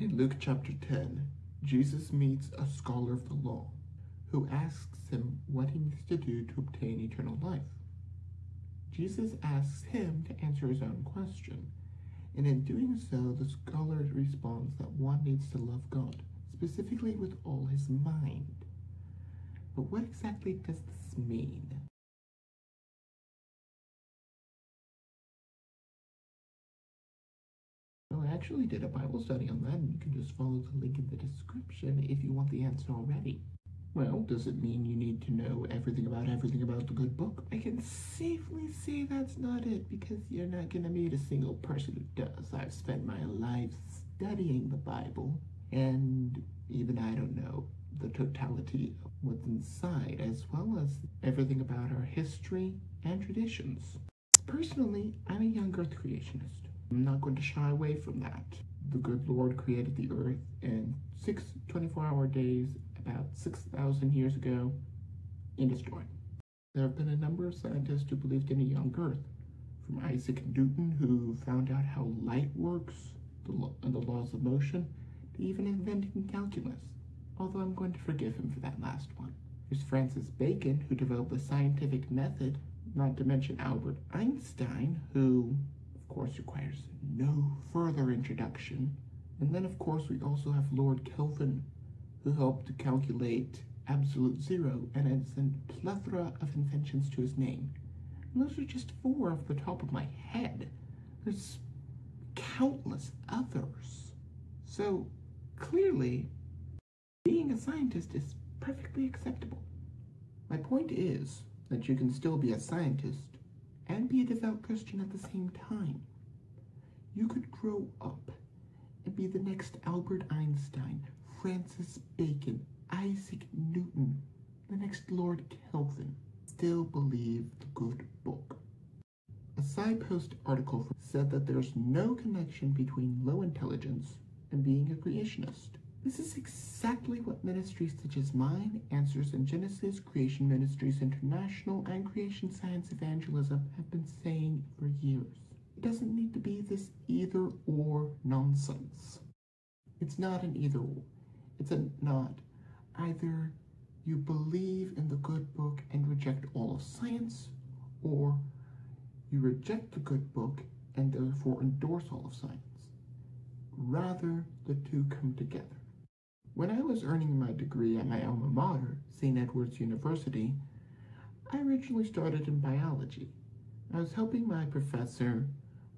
In Luke chapter 10, Jesus meets a scholar of the law who asks him what he needs to do to obtain eternal life. Jesus asks him to answer his own question, and in doing so, the scholar responds that one needs to love God, specifically with all his mind. But what exactly does this mean? Well, I actually did a Bible study on that, and you can just follow the link in the description if you want the answer already. Well, does it mean you need to know everything about the good book? I can safely say that's not it, because you're not going to meet a single person who does. I've spent my life studying the Bible, and even I don't know the totality of what's inside, as well as everything about our history and traditions. Personally, I'm a young earth creationist. I'm not going to shy away from that. The good Lord created the earth in 6 24-hour days about 6,000 years ago and destroyed. There have been a number of scientists who believed in a young earth, from Isaac Newton, who found out how light works and the laws of motion, to even inventing calculus, although I'm going to forgive him for that last one. There's Francis Bacon, who developed the scientific method, not to mention Albert Einstein, who of course requires no further introduction. And then of course we also have Lord Kelvin, who helped to calculate absolute zero and adds a plethora of inventions to his name. And those are just 4 off the top of my head. There's countless others. So clearly, being a scientist is perfectly acceptable. My point is that you can still be a scientist and be a devout Christian at the same time. You could grow up and be the next Albert Einstein, Francis Bacon, Isaac Newton, the next Lord Kelvin. Still believe the good book. A SciPost article said that there's no connection between low intelligence and being a creationist. This is exactly what ministries such as mine, Answers in Genesis, Creation Ministries International, and Creation Science Evangelism have been saying for years. It doesn't need to be this either-or nonsense. It's not an either-or. It's not either you believe in the good book and reject all of science, or you reject the good book and therefore endorse all of science. Rather, the two come together. When I was earning my degree at my alma mater, St. Edward's University, I originally started in biology. I was helping my professor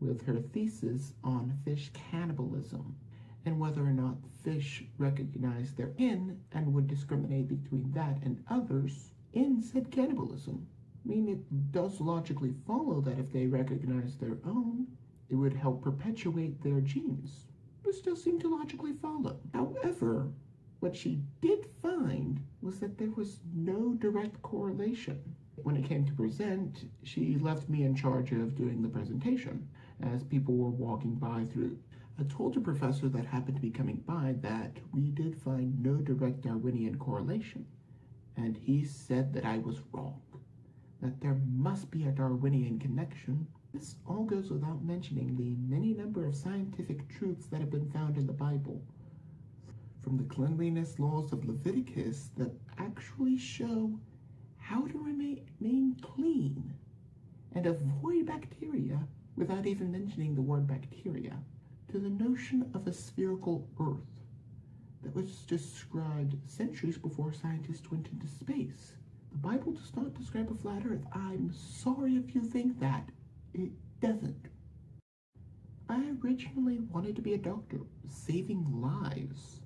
with her thesis on fish cannibalism and whether or not fish recognize their kin and would discriminate between that and others in said cannibalism. I mean, it does logically follow that if they recognize their own, it would help perpetuate their genes. This does seem to logically follow. However, what she did find was that there was no direct correlation. When it came to present, she left me in charge of doing the presentation as people were walking by through. I told the professor that happened to be coming by that we did find no direct Darwinian correlation, and he said that I was wrong, that there must be a Darwinian connection. This all goes without mentioning the many number of scientific truths that have been found in the Bible, from the cleanliness laws of Leviticus that actually show how to remain clean and avoid bacteria without even mentioning the word bacteria, to the notion of a spherical Earth that was described centuries before scientists went into space. The Bible does not describe a flat Earth. I'm sorry if you think that. It doesn't. I originally wanted to be a doctor, saving lives,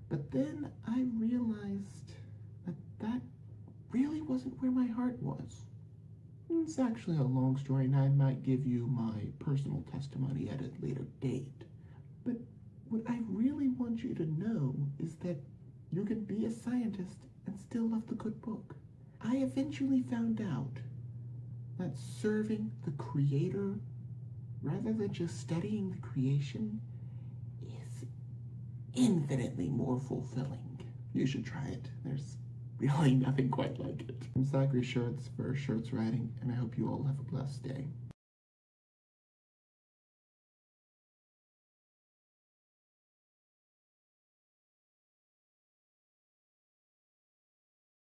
but then I realized that that really wasn't where my heart was. It's actually a long story, and I might give you my personal testimony at a later date. But what I really want you to know is that you can be a scientist and still love the good book. I eventually found out that serving the Creator, rather than just studying the creation, is infinitely more fulfilling. You should try it. There's really nothing quite like it. I'm Zachary Schertz for Schertz Writing, and I hope you all have a blessed day.